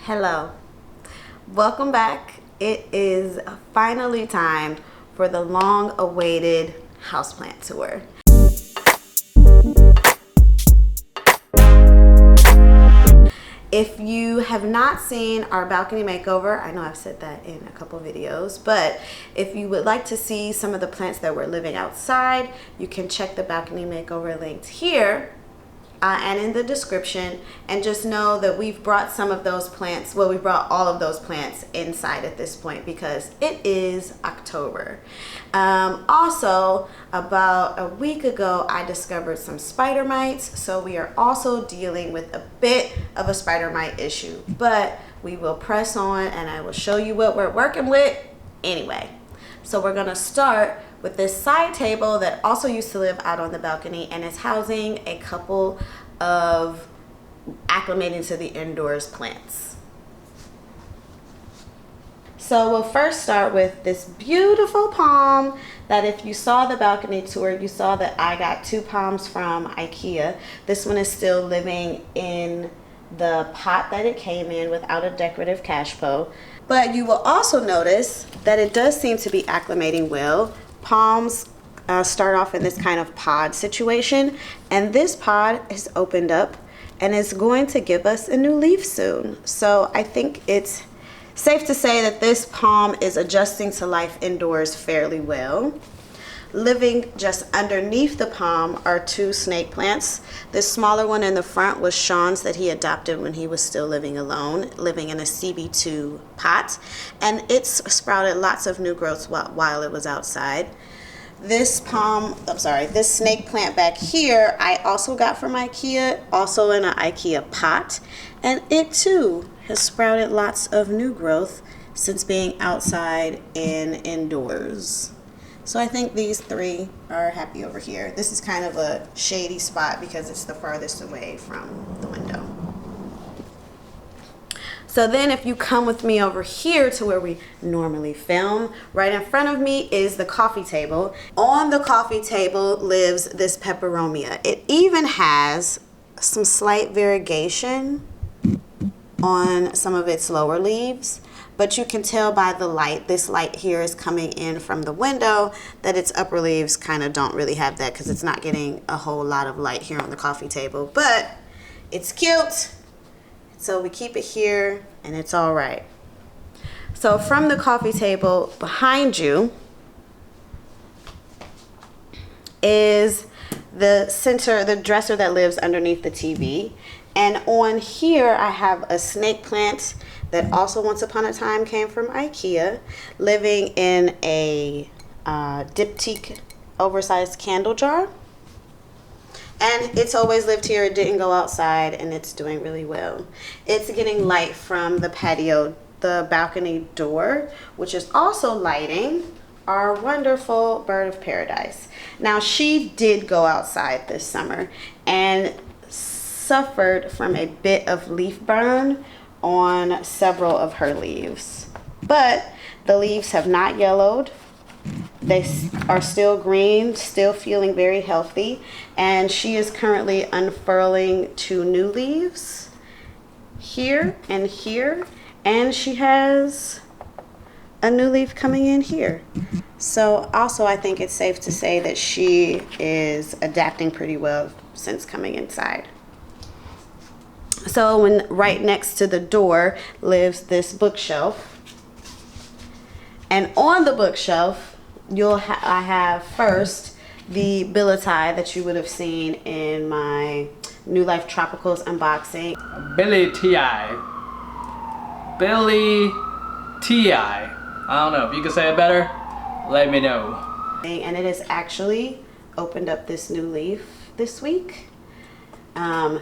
Hello, welcome back. It is finally time for the long-awaited houseplant tour. If you have not seen our balcony makeover, I know I've said that in a couple videos, but if you would like to see some of the plants that we're living outside, you can check the balcony makeover linked here and in the description, and just know that we've brought some of those plants, well, we brought all of those plants inside at this point because it is October. Also, about a week ago, I discovered some spider mites, so we are also dealing with a bit of a spider mite issue, but we will press on and I will show you what we're working with anyway. So we're gonna start with this side table that also used to live out on the balcony and is housing a couple of acclimating to the indoors plants. So we'll first start with this beautiful palm that if you saw the balcony tour, you saw that I got 2 palms from IKEA. This one is still living in the pot that it came in without a decorative cash po. But you will also notice that it does seem to be acclimating well. Palms start off in this kind of pod situation, and this pod is opened up and is going to give us a new leaf soon. So I think it's safe to say that this palm is adjusting to life indoors fairly well. Living just underneath the palm are 2 snake plants. This smaller one in the front was Sean's that he adopted when he was still living alone, living in a CB2 pot, and it's sprouted lots of new growths while it was outside. This this snake plant back here, I also got from IKEA, also in an IKEA pot, and it too has sprouted lots of new growth since being outside and indoors. So I think these 3 are happy over here. This is kind of a shady spot because it's the farthest away from the window. So then if you come with me over here to where we normally film, right in front of me is the coffee table. On the coffee table lives this peperomia. It even has some slight variegation on some of its lower leaves, but you can tell by the light, this light here is coming in from the window, that its upper leaves kind of don't really have that because it's not getting a whole lot of light here on the coffee table, but it's cute. So we keep it here and it's all right. So from the coffee table behind you is the dresser that lives underneath the TV. And on here I have a snake plant that also once upon a time came from IKEA, living in a diptyque oversized candle jar. And it's always lived here. It didn't go outside and it's doing really well. It's getting light from the patio, the balcony door, which is also lighting our wonderful bird of paradise. Now she did go outside this summer and suffered from a bit of leaf burn on several of her leaves, but the leaves have not yellowed. They are still green, still feeling very healthy, and she is currently unfurling 2 new leaves here and here, and she has a new leaf coming in here. So also I think it's safe to say that she is adapting pretty well since coming inside. So right next to the door lives this bookshelf, and on the bookshelf I have first the billieti that you would have seen in my New Life Tropicals unboxing. Billieti. I don't know if you can say it better. Let me know. And it has actually opened up this new leaf this week.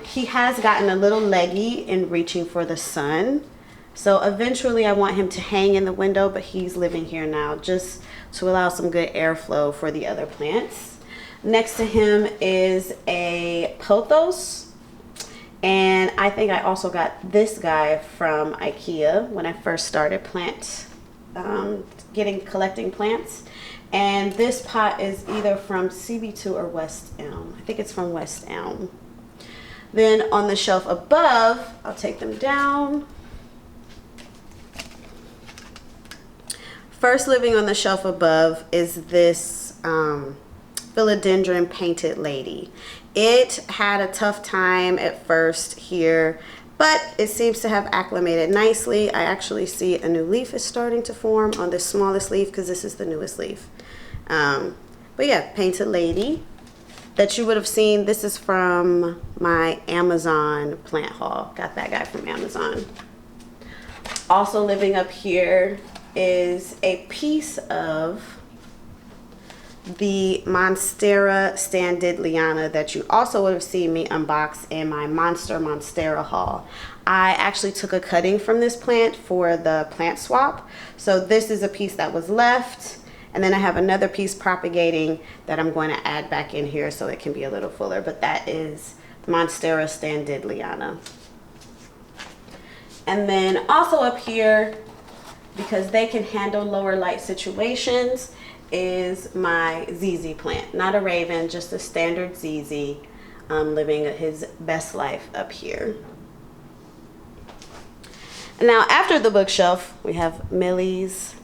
He has gotten a little leggy in reaching for the sun, so eventually I want him to hang in the window, but he's living here now just to allow some good airflow for the other plants. Next to him is a pothos, and I think I also got this guy from IKEA when I first started collecting plants. And this pot is either from CB2 or West Elm. I think it's from West Elm. Then on the shelf above, I'll take them down. First living on the shelf above is this philodendron painted lady. It had a tough time at first here, but it seems to have acclimated nicely. I actually see a new leaf is starting to form on the smallest leaf because this is the newest leaf. But yeah, painted lady that you would have seen. This is from my Amazon plant haul. Got that guy from Amazon. Also living up here is a piece of the Monstera standidliana that you also would have seen me unbox in my Monstera haul. I actually took a cutting from this plant for the plant swap. So this is a piece that was left, and then I have another piece propagating that I'm going to add back in here so it can be a little fuller, but that is Monstera standidliana. And then also up here, because they can handle lower light situations, is my ZZ plant. Not a raven, just a standard ZZ, living his best life up here. And now after the bookshelf, we have Millie's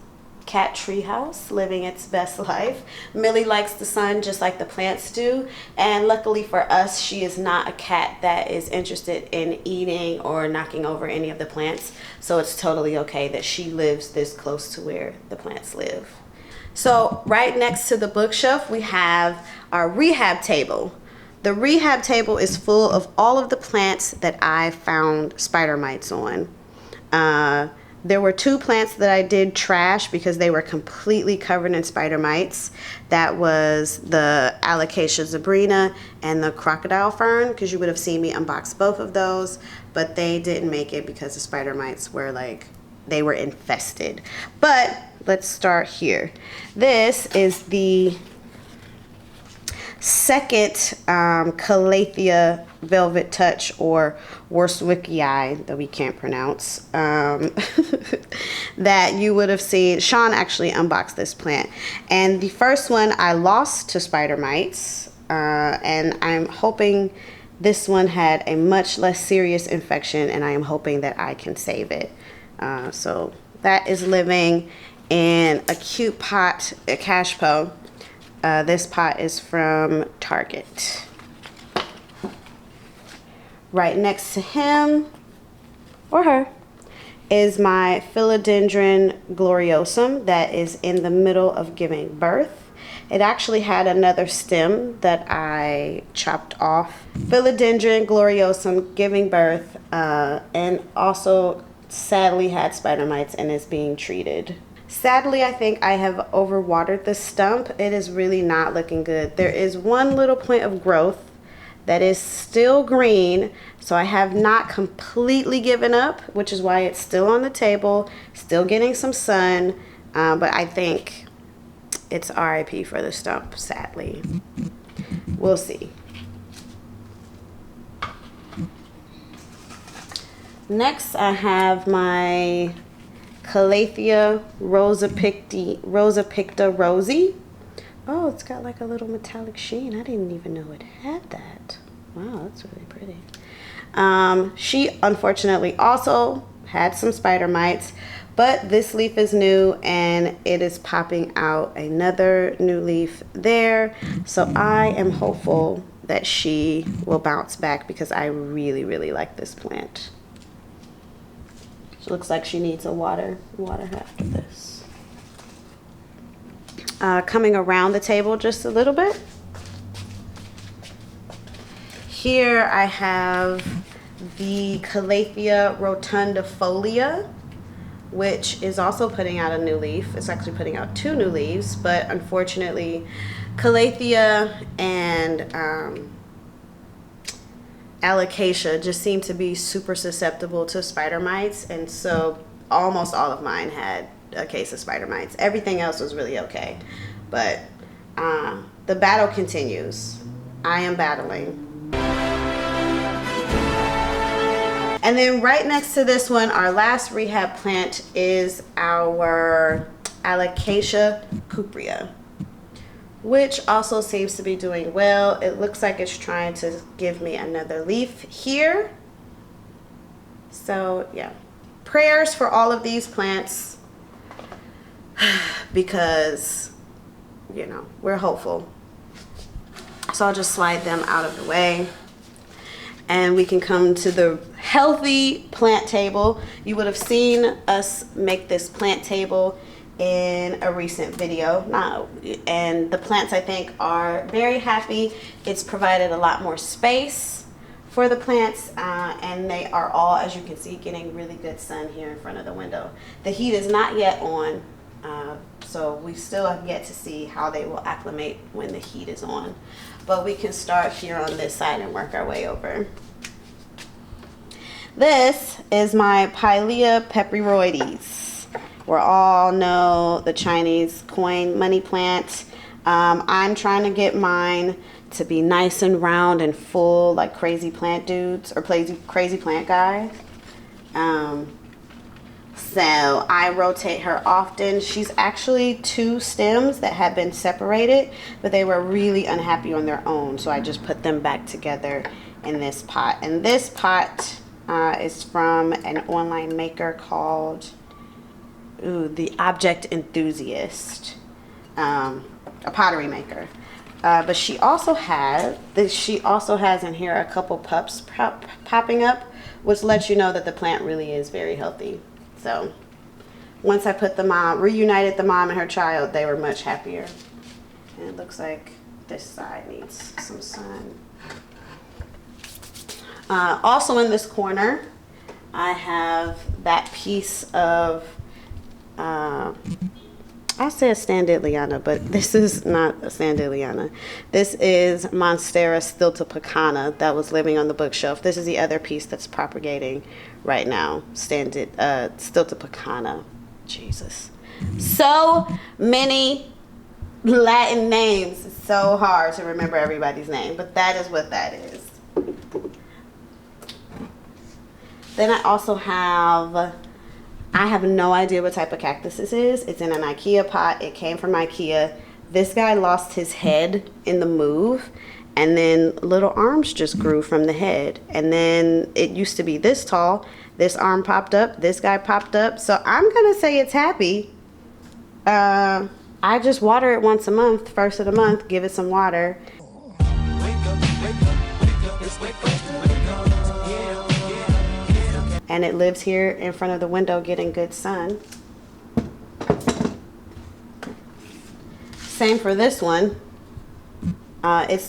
cat treehouse living its best life. Millie likes the sun just like the plants do, and luckily for us, she is not a cat that is interested in eating or knocking over any of the plants, so it's totally okay that she lives this close to where the plants live. So right next to the bookshelf, we have our rehab table. The rehab table is full of all of the plants that I found spider mites on. There were 2 plants that I did trash because they were completely covered in spider mites. That was the Alocasia zebrina and the crocodile fern, because you would have seen me unbox both of those, but they didn't make it because the spider mites were they were infested. But let's start here. This is the second Calathea Velvet Touch, or Worswickii, that we can't pronounce, that you would have seen. Sean actually unboxed this plant, and the first one I lost to spider mites, and I'm hoping this one had a much less serious infection, and I am hoping that I can save it. So that is living in a cute pot, a cashpo. This pot is from Target. Right next to him, or her, is my Philodendron gloriosum that is in the middle of giving birth. It actually had another stem that I chopped off. Philodendron gloriosum giving birth, and also sadly had spider mites and is being treated. Sadly, I think I have overwatered the stump. It is really not looking good. There is one little point of growth that is still green, so I have not completely given up, which is why it's still on the table, still getting some sun, but I think it's RIP for the stump, sadly. We'll see. Next, I have my Calathea Rosa Picta Rosie. Oh, it's got like a little metallic sheen. I didn't even know it had that. Wow, that's really pretty. She unfortunately also had some spider mites, but this leaf is new and it is popping out another new leaf there. So I am hopeful that she will bounce back because I really, really like this plant. She looks like she needs a water after this. Coming around the table just a little bit. Here I have the Calathea rotundifolia, which is also putting out a new leaf. It's actually putting out 2 new leaves, but unfortunately Calathea and Alocasia just seem to be super susceptible to spider mites, and so almost all of mine had a case of spider mites. Everything else was really okay, but the battle continues. I am battling. And then right next to this one, our last rehab plant is our Alocasia cuprea, which also seems to be doing well. It looks like it's trying to give me another leaf here. So yeah, prayers for all of these plants. because, you know, we're hopeful. So I'll just slide them out of the way. And we can come to the healthy plant table. You would have seen us make this plant table in a recent video. And the plants, I think, are very happy. It's provided a lot more space for the plants, and they are all, as you can see, getting really good sun here in front of the window. The heat is not yet on, so we still have yet to see how they will acclimate when the heat is on. But we can start here on this side and work our way over. This is my Pilea peperoides. We all know the Chinese coin money plant. I'm trying to get mine to be nice and round and full like crazy plant dudes or crazy plant guys. So I rotate her often. She's actually 2 stems that have been separated, but they were really unhappy on their own. So I just put them back together in this pot. And this pot is from an online maker called The Object Enthusiast, a pottery maker. But she also has in here a couple pups popping up, which lets you know that the plant really is very healthy. So once I put reunited the mom and her child, they were much happier. And it looks like this side needs some sun. Also in this corner, I have that piece of, I said Standardliana, but this is not a Standardliana. This is Monstera stiltopecana that was living on the bookshelf. This is the other piece that's propagating right now. Stiltopecana. Jesus. So many Latin names. It's so hard to remember everybody's name, but that is what that is. Then I also have, I have no idea what type of cactus this is. It's in an IKEA pot. It came from IKEA. This guy lost his head in the move, and then little arms just grew from the head. And then it used to be this tall. This arm popped up. This guy popped up. So I'm going to say it's happy. I just water it once a month, first of the month, give it some water. And it lives here in front of the window getting good sun. Same for this one.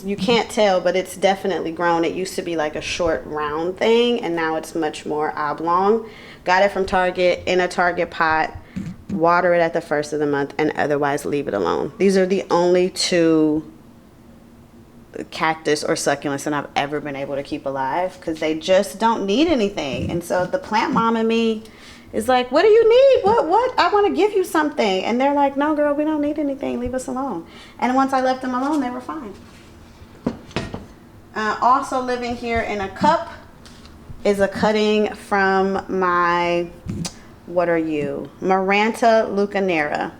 You can't tell, but it's definitely grown. It used to be like a short round thing, and now it's much more oblong. Got it from Target in a Target pot. Water it at the first of the month, and otherwise leave it alone. These are the only 2 cactus or succulents that I've ever been able to keep alive, because they just don't need anything. And so the plant mom in me is like, what do you need? What? I want to give you something. And they're like, no, girl, we don't need anything. Leave us alone. And once I left them alone, they were fine. Also living here in a cup is a cutting from my, what are you? Maranta Lucanera.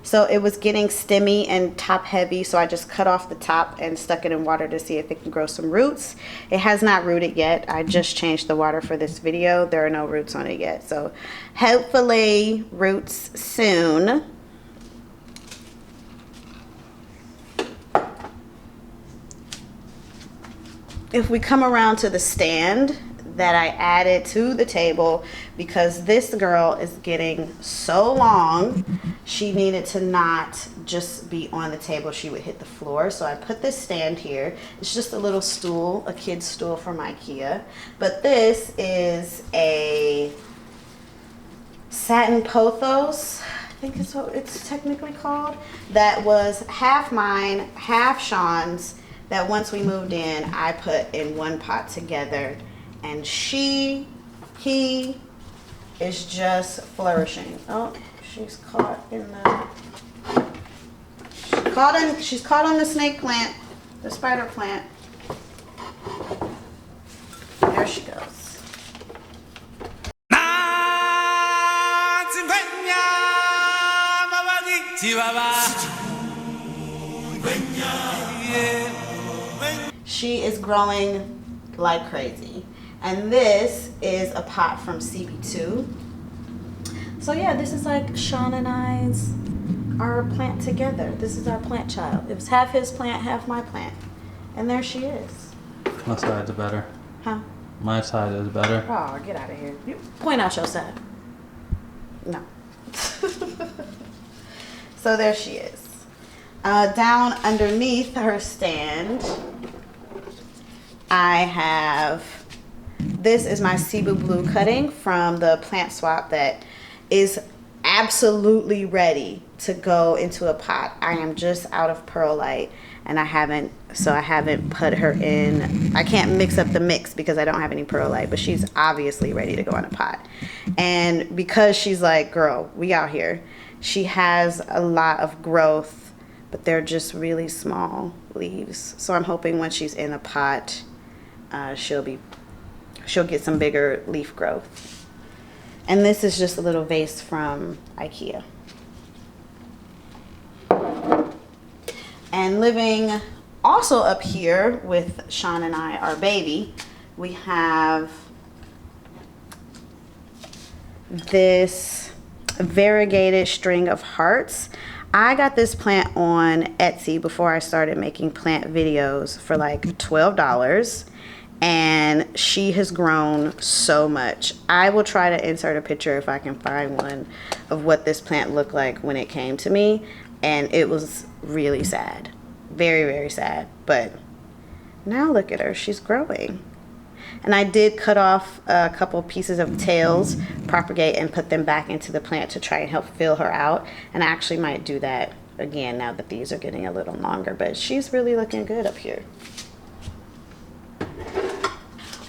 So it was getting stemmy and top heavy, so I just cut off the top and stuck it in water to see if it can grow some roots. It has not rooted yet. I just changed the water for this video. There are no roots on it yet, so hopefully roots soon. If we come around to the stand that I added to the table, because this girl is getting so long, she needed to not just be on the table, she would hit the floor. So I put this stand here. It's just a little stool, a kid's stool from IKEA. But this is a satin pothos, I think it's what it's technically called, that was half mine, half Sean's, that once we moved in, I put in one pot together. And he is just flourishing. Oh, she's caught in the, she's caught on the snake plant, the spider plant. There she goes. She is growing like crazy. And this is a pot from CB2. So yeah, this is like Sean and I's our plant together. This is our plant child. It was half his plant, half my plant. And there she is. My side's better. Huh? My side is better. Oh, get out of here. You point out your side. No. So there she is. Down underneath her stand, I have, this is my Cebu Blue cutting from the plant swap that is absolutely ready to go into a pot. I am just out of perlite and I haven't put her in. I can't mix up the mix because I don't have any perlite, but she's obviously ready to go in a pot. And because she's like, girl, we out here, she has a lot of growth, but they're just really small leaves. So I'm hoping when she's in a pot, she'll get some bigger leaf growth. And this is just a little vase from IKEA. And living also up here with Sean and I, our baby, we have this variegated string of hearts. I got this plant on Etsy before I started making plant videos for like $12. And she has grown so much. I will try to insert a picture if I can find one of what this plant looked like when it came to me, and it was really sad, very, very sad. But now look at her, she's growing. And I did cut off a couple pieces of tails, propagate, and put them back into the plant to try and help fill her out. And I actually might do that again now that these are getting a little longer, but she's really looking good up here.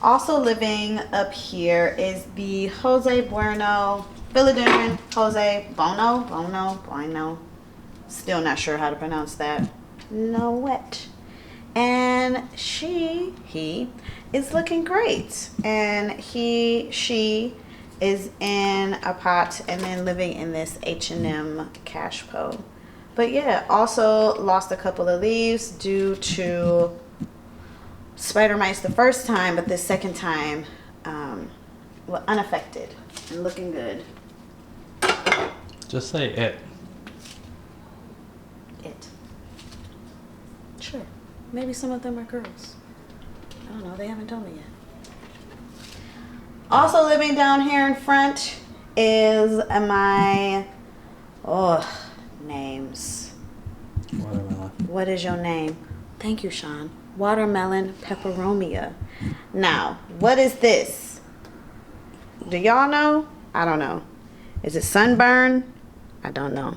Also living up here is the Jose Bueno, Philodendron Jose Bueno. Still not sure how to pronounce that. No wet. And he is looking great. And she is in a pot and then living in this H&M cash po. But yeah, also lost a couple of leaves due to spider mites the first time, but the second time were unaffected and looking good. Just say it. It. Sure. Maybe some of them are girls. I don't know. They haven't told me yet. Also living down here in front is my names. Watermelon. What is your name? Thank you, Sean. Watermelon peperomia. Now, what is this? Do y'all know? I don't know. Is it sunburn? I don't know.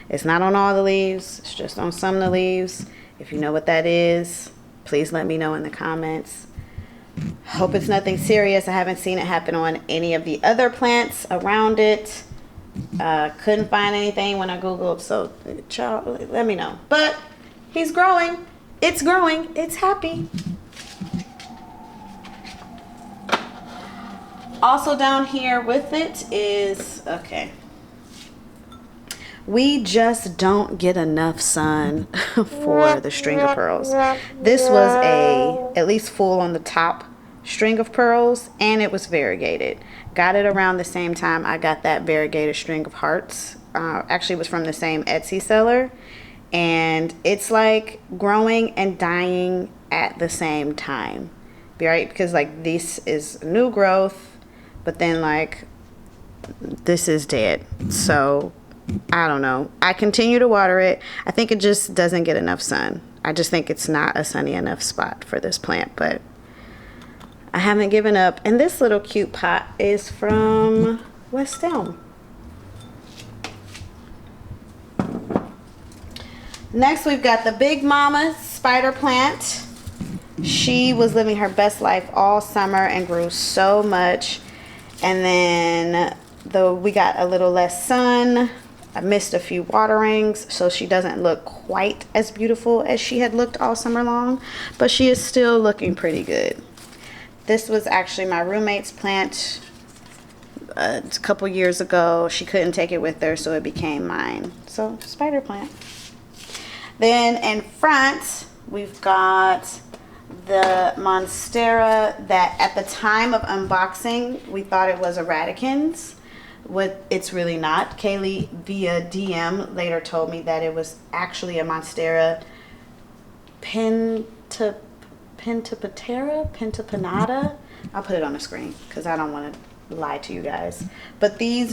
It's not on all the leaves. It's just on some of the leaves. If you know what that is, please let me know in the comments. Hope it's nothing serious. I haven't seen it happen on any of the other plants around it. Couldn't find anything when I Googled, so child, let me know. But he's growing. It's growing. It's happy. Also down here with it is, okay, we just don't get enough sun for the string of pearls. This was at least full on the top string of pearls, and it was variegated. Got it around the same time I got that variegated string of hearts. Actually, it was from the same Etsy seller. And it's like growing and dying at the same time, right? Because like this is new growth, but then like this is dead. So I don't know. I continue to water it. I think it just doesn't get enough sun. I just think it's not a sunny enough spot for this plant, but I haven't given up. And this little cute pot is from West Elm. Next, we've got the Big Mama spider plant. She was living her best life all summer and grew so much. And then we got a little less sun. I missed a few waterings, so she doesn't look quite as beautiful as she had looked all summer long, but she is still looking pretty good. This was actually my roommate's plant a couple years ago. She couldn't take it with her, so it became mine. So, spider plant. Then in front, we've got the Monstera that at the time of unboxing, we thought it was Eradicans. what it's really not. Kaylee via DM later told me that it was actually a Monstera pentapinata. I'll put it on the screen because I don't want to lie to you guys. But these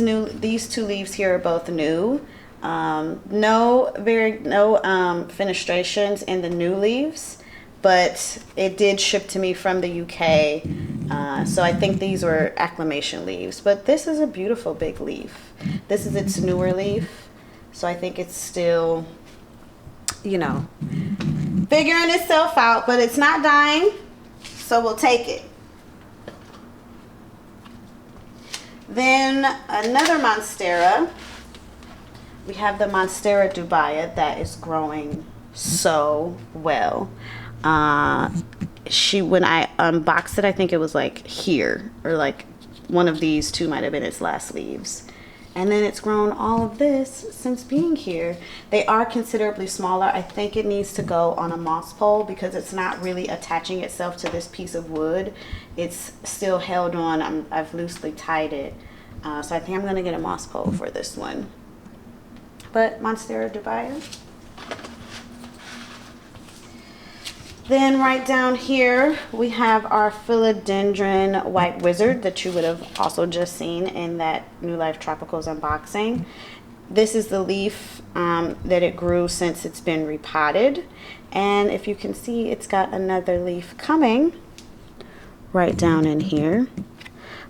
two leaves here are both new. No fenestrations in the new leaves, but it did ship to me from the UK. So I think these were acclimation leaves, but this is a beautiful big leaf. This is its newer leaf. So I think it's still, you know, figuring itself out, but it's not dying. So we'll take it. Then another Monstera. We have the Monstera dubia that is growing so well. When I unboxed it, I think it was like here, or like one of these two might have been its last leaves. And then it's grown all of this since being here. They are considerably smaller. I think it needs to go on a moss pole because it's not really attaching itself to this piece of wood. It's still held on. I've loosely tied it. So I think I'm going to get a moss pole for this one. But Monstera dubia. Then right down here, we have our philodendron white wizard that you would have also just seen in that New Life Tropicals unboxing. This is the leaf that it grew since it's been repotted. And if you can see, it's got another leaf coming right down in here.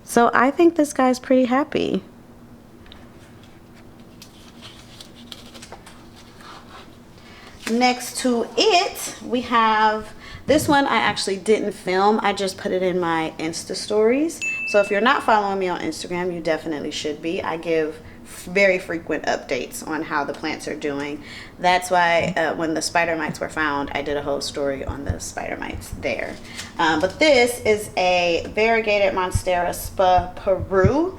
So I think this guy's pretty happy. Next to it, we have this one. I actually didn't film. I just put it in my Insta stories. So if you're not following me on Instagram, you definitely should be. I give very frequent updates on how the plants are doing. That's why when the spider mites were found, I did a whole story on the spider mites there. But this is a variegated Monstera spa Peru.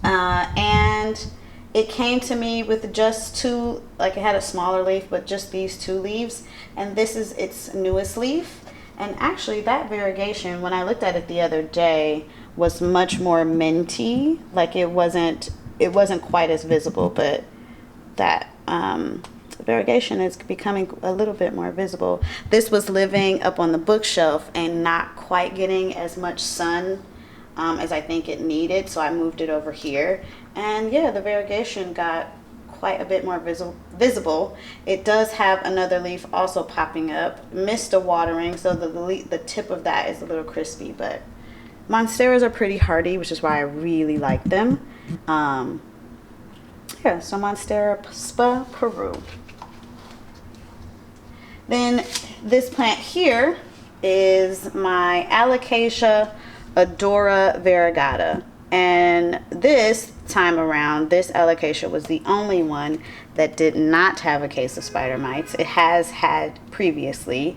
And it came to me with just two, like it had a smaller leaf, but just these two leaves. And this is its newest leaf. And actually that variegation, when I looked at it the other day, was much more minty. Like it wasn't quite as visible, but that variegation is becoming a little bit more visible. This was living up on the bookshelf and not quite getting as much sun as I think it needed, so I moved it over here. And yeah, the variegation got quite a bit more visible. It does have another leaf also popping up. Missed a watering, so the tip of that is a little crispy, but Monsteras are pretty hardy, which is why I really like them. Yeah, so Monstera spa Peru. Then this plant here is my Alocasia Adora variegata, and this time around this alocasia was the only one that did not have a case of spider mites. It has had previously,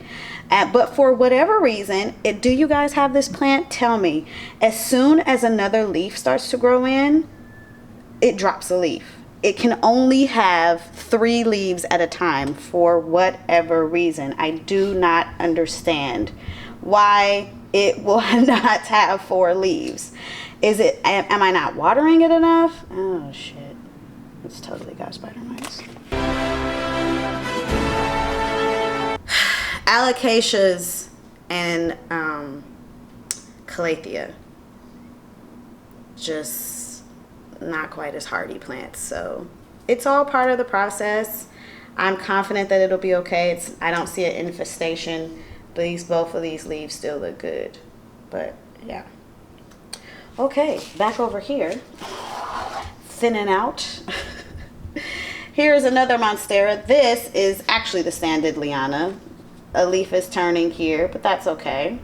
but for whatever reason, do you guys have this plant? Tell me. As soon as another leaf starts to grow in, it drops a leaf. It can only have 3 leaves at a time for whatever reason. I do not understand why it will not have 4 leaves. Am I not watering it enough? Oh shit, it's totally got spider mites. Alocasias and Calathea, just not quite as hardy plants. So it's all part of the process. I'm confident that it'll be okay. I don't see an infestation. Both of these leaves still look good, but yeah. Okay, back over here, thinning out. Here's another Monstera. This is actually the Sanded Liana. A leaf is turning here, but that's okay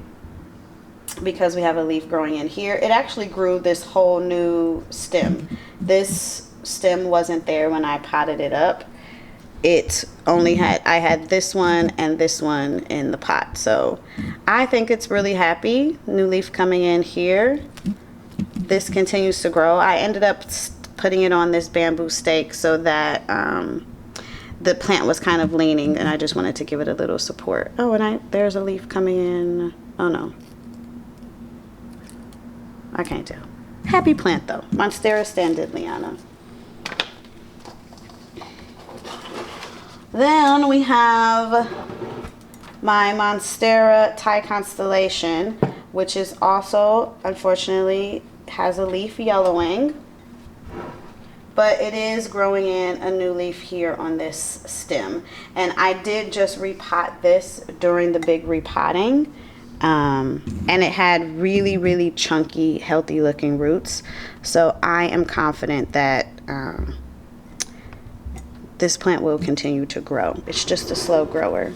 because we have a leaf growing in here. It actually grew this whole new stem. This stem wasn't there when I potted it up. I had this one and this one in the pot. So I think it's really happy. New leaf coming in here. This continues to grow. I ended up putting it on this bamboo stake so that the plant was kind of leaning, and I just wanted to give it a little support. Oh, and there's a leaf coming in. Oh no, I can't tell. Happy plant though. Monstera standardliana. Then we have my Monstera Thai Constellation, which is also, unfortunately, has a leaf yellowing. But it is growing in a new leaf here on this stem. And I did just repot this during the big repotting. And it had really, really chunky, healthy looking roots. So I am confident that this plant will continue to grow. It's just a slow grower.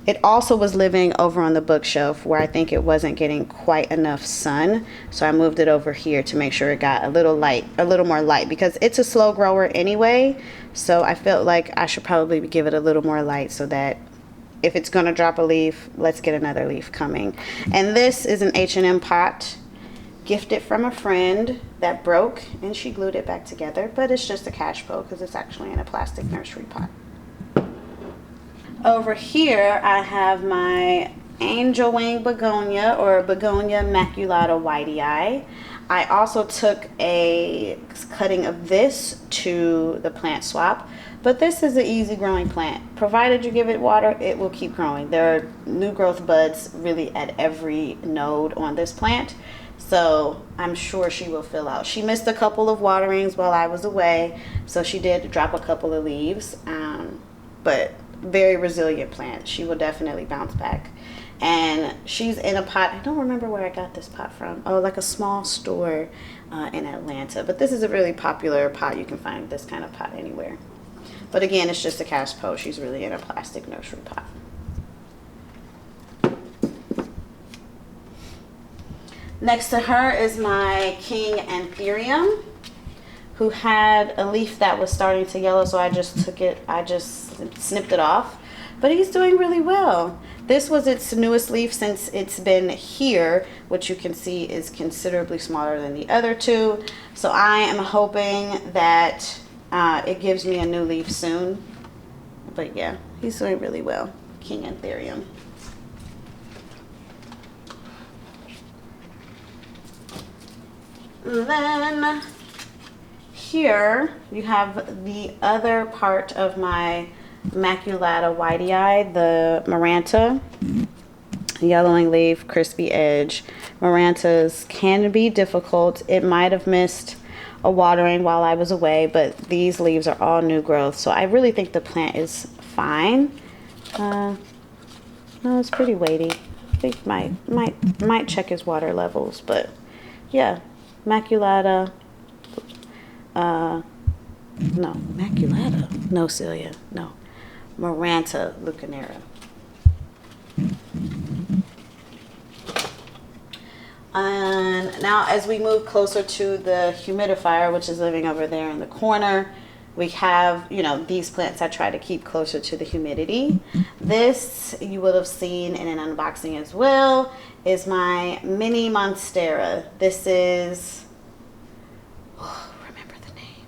It also was living over on the bookshelf where I think it wasn't getting quite enough sun. So I moved it over here to make sure it got a little more light, because it's a slow grower anyway. So I felt like I should probably give it a little more light so that if it's gonna drop a leaf, let's get another leaf coming. And this is an H&M pot, gifted from a friend that broke, and she glued it back together, but it's just a cash bow because it's actually in a plastic nursery pot. Over here I have my angel wing begonia, or begonia maculata whitei. I also took a cutting of this to the plant swap, but this is an easy growing plant. Provided you give it water, it will keep growing. There are new growth buds really at every node on this plant. So I'm sure she will fill out. She missed a couple of waterings while I was away, so she did drop a couple of leaves, but very resilient plant. She will definitely bounce back. And she's in a pot. I don't remember where I got this pot from. Oh, like a small store in Atlanta. But this is a really popular pot. You can find this kind of pot anywhere. But again, it's just a cast pot. She's really in a plastic nursery pot. Next to her is my King Anthurium, who had a leaf that was starting to yellow, so I just snipped it off. But he's doing really well. This was its newest leaf since it's been here, which you can see is considerably smaller than the other two. So I am hoping that it gives me a new leaf soon. But yeah, he's doing really well, King Anthurium. Then here you have the other part of my maculata whitei, the Maranta, yellowing leaf, crispy edge. Marantas can be difficult. It might have missed a watering while I was away, but these leaves are all new growth, so I really think the plant is fine. No, it's pretty weighty. I think might check his water levels, but yeah. Maculata, no, maculata, no, Celia, no, Maranta lucanera. And now as we move closer to the humidifier, which is living over there in the corner, we have, these plants I try to keep closer to the humidity. This you would have seen in an unboxing as well, is my mini Monstera. This is, remember the name.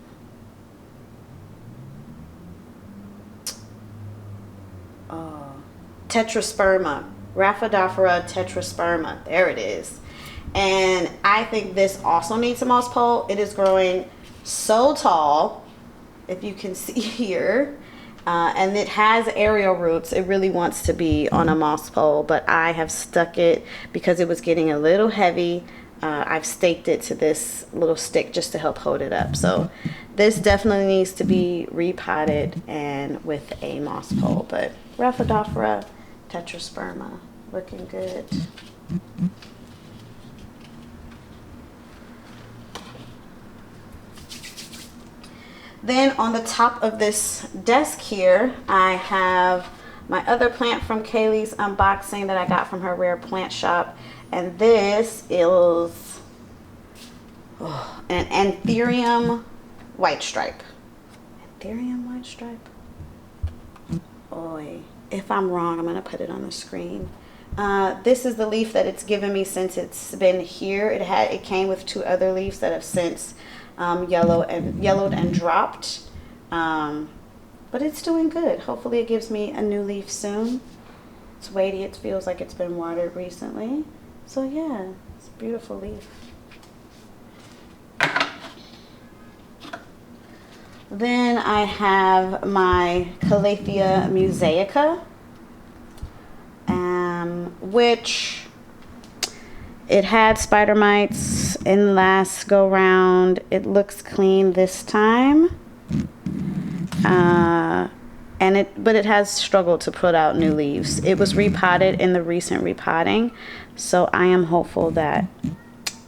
Tetrasperma, Rhaphidophora tetrasperma. There it is. And I think this also needs a moss pole. It is growing so tall, if you can see here. And it has aerial roots. It really wants to be on a moss pole, but I have stuck it because it was getting a little heavy. I've staked it to this little stick just to help hold it up. So this definitely needs to be repotted and with a moss pole. But Rhaphidophora tetrasperma, looking good. Then on the top of this desk here, I have my other plant from Kaylee's unboxing that I got from her rare plant shop. And this is an Anthurium white stripe. Anthurium white stripe? Oy. If I'm wrong, I'm going to put it on the screen. This is the leaf that it's given me since it's been here. It came with two other leaves that have since yellowed and dropped, but it's doing good. Hopefully it gives me a new leaf soon. It's weighty. It feels like it's been watered recently, so yeah, it's a beautiful leaf. Then I have my Calathea musaica, which it had spider mites in the last go round. It looks clean this time. But it has struggled to put out new leaves. It was repotted in the recent repotting, so I am hopeful that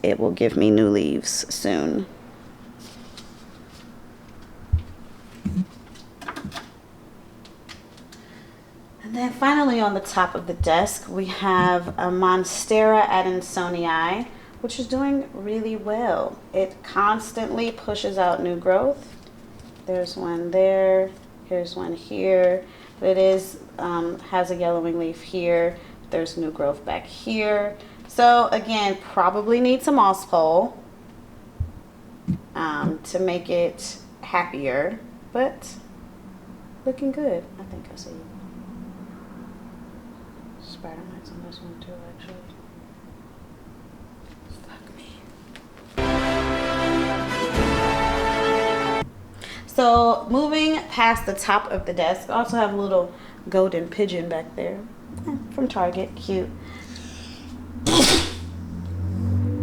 it will give me new leaves soon. And then finally on the top of the desk, we have a Monstera adansonii, which is doing really well. It constantly pushes out new growth. There's one there. Here's one here. But it has a yellowing leaf here. There's new growth back here. So again, probably need some moss pole to make it happier, but looking good. I think I see spider mites on this one too, actually. Fuck me. So moving past the top of the desk, I also have a little golden pigeon back there from Target. Cute.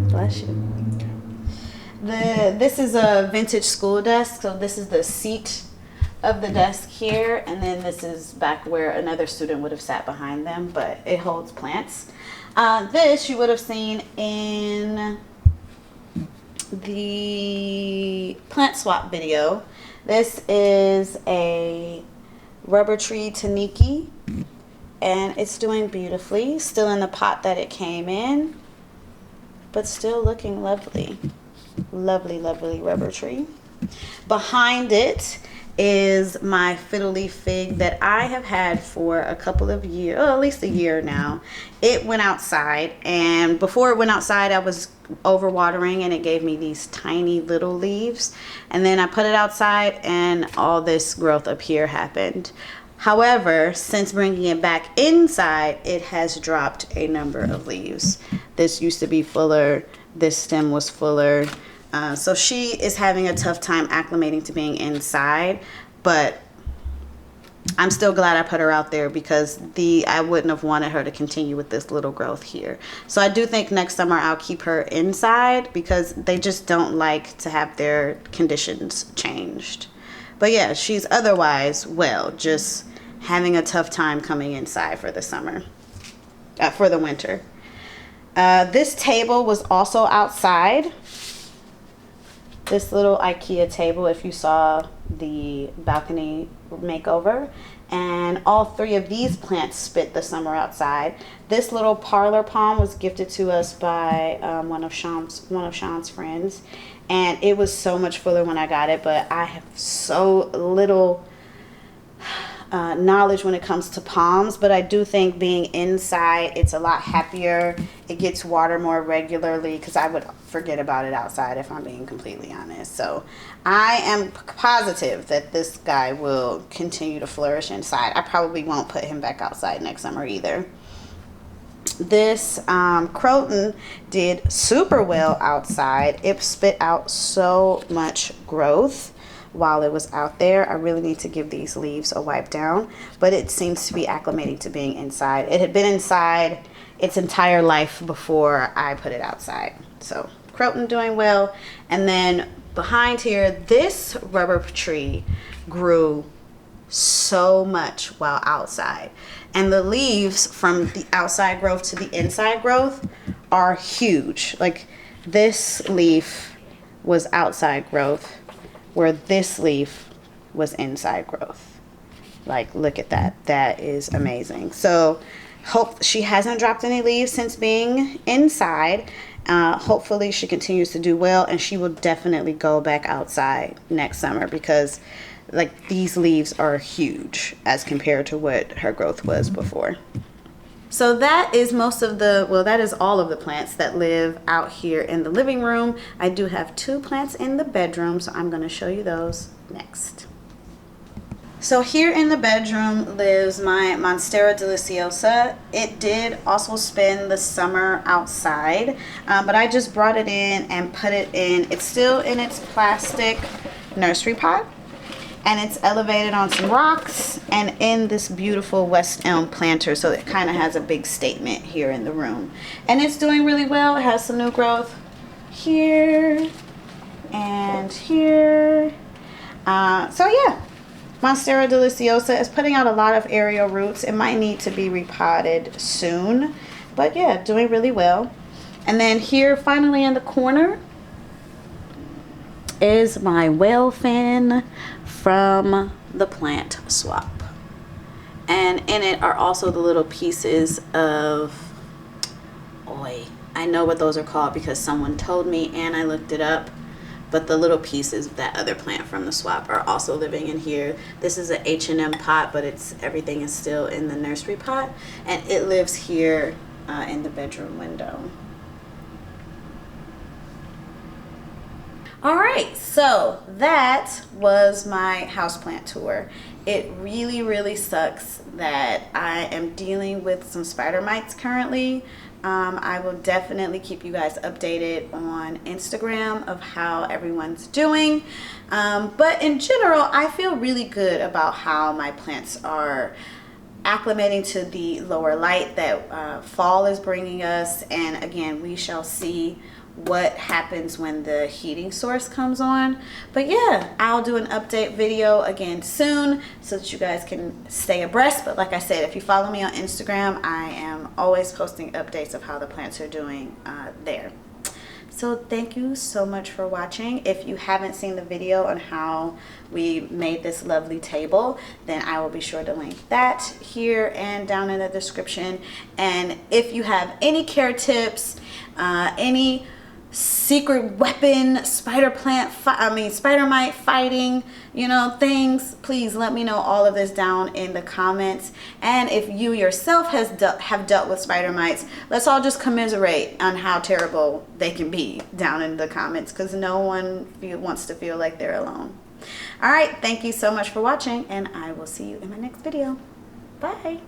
Bless you. This is a vintage school desk, so this is the seat of the desk here, and then this is back where another student would have sat behind them, but it holds plants. This you would have seen in the plant swap video. This is a rubber tree taniki, and it's doing beautifully, still in the pot that it came in, but still looking lovely. Lovely, lovely rubber tree. Behind it is my fiddle leaf fig that I have had for a couple of years, at least a year now. It went outside, and before it went outside I was overwatering and it gave me these tiny little leaves, and then I put it outside and all this growth up here happened. However, since bringing it back inside, it has dropped a number of leaves. This used to be fuller, this stem was fuller. So she is having a tough time acclimating to being inside, but I'm still glad I put her out there because I wouldn't have wanted her to continue with this little growth here. So I do think next summer I'll keep her inside because they just don't like to have their conditions changed. But yeah, she's otherwise well, just having a tough time coming inside for the summer, for the winter. This table was also outside. This little IKEA table, if you saw the balcony makeover, and all three of these plants spent the summer outside. This little parlor palm was gifted to us by one of Sean's friends, and it was so much fuller when I got it, but I have so little knowledge when it comes to palms, but I do think being inside, it's a lot happier. It gets water more regularly because I would forget about it outside if I'm being completely honest. So I am positive that this guy will continue to flourish inside. I probably won't put him back outside next summer either. This croton did super well outside. It spit out so much growth while it was out there. I really need to give these leaves a wipe down, but it seems to be acclimating to being inside. It had been inside its entire life before I put it outside. So croton doing well. And then behind here, this rubber tree grew so much while outside, and the leaves from the outside growth to the inside growth are huge. Like this leaf was outside growth where this leaf was inside growth. Like, look at that. That is amazing. So hope she hasn't dropped any leaves since being inside. Hopefully she continues to do well, and she will definitely go back outside next summer because like these leaves are huge as compared to what her growth was before. So that is that is all of the plants that live out here in the living room. I do have 2 plants in the bedroom, so I'm going to show you those next. So here in the bedroom lives my Monstera deliciosa. It did also spend the summer outside, but I just brought it in and put it in. It's still in its plastic nursery pot. And it's elevated on some rocks and in this beautiful West Elm planter, so it kind of has a big statement here in the room. And it's doing really well. It has some new growth here and here. So yeah, Monstera deliciosa is putting out a lot of aerial roots. It might need to be repotted soon, but yeah, doing really well. And then here, finally in the corner, is my whale fin from the plant swap. And in it are also the little pieces of, I know what those are called because someone told me and I looked it up. But the little pieces of that other plant from the swap are also living in here. This is an H&M pot, but everything is still in the nursery pot. And it lives here in the bedroom window. All right, so that was my houseplant tour. It really, really sucks that I am dealing with some spider mites currently. I will definitely keep you guys updated on Instagram of how everyone's doing. But in general, I feel really good about how my plants are acclimating to the lower light that fall is bringing us. And again, we shall see what happens when the heating source comes on. But yeah, I'll do an update video again soon so that you guys can stay abreast. But like I said, if you follow me on Instagram, I am always posting updates of how the plants are doing there. So thank you so much for watching. If you haven't seen the video on how we made this lovely table, then I will be sure to link that here and down in the description. And if you have any care tips, any secret weapon, spider mite fighting, things, please let me know all of this down in the comments. And if you yourself have dealt with spider mites, let's all just commiserate on how terrible they can be down in the comments, because no one wants to feel like they're alone. All right, thank you so much for watching, and I will see you in my next video. Bye.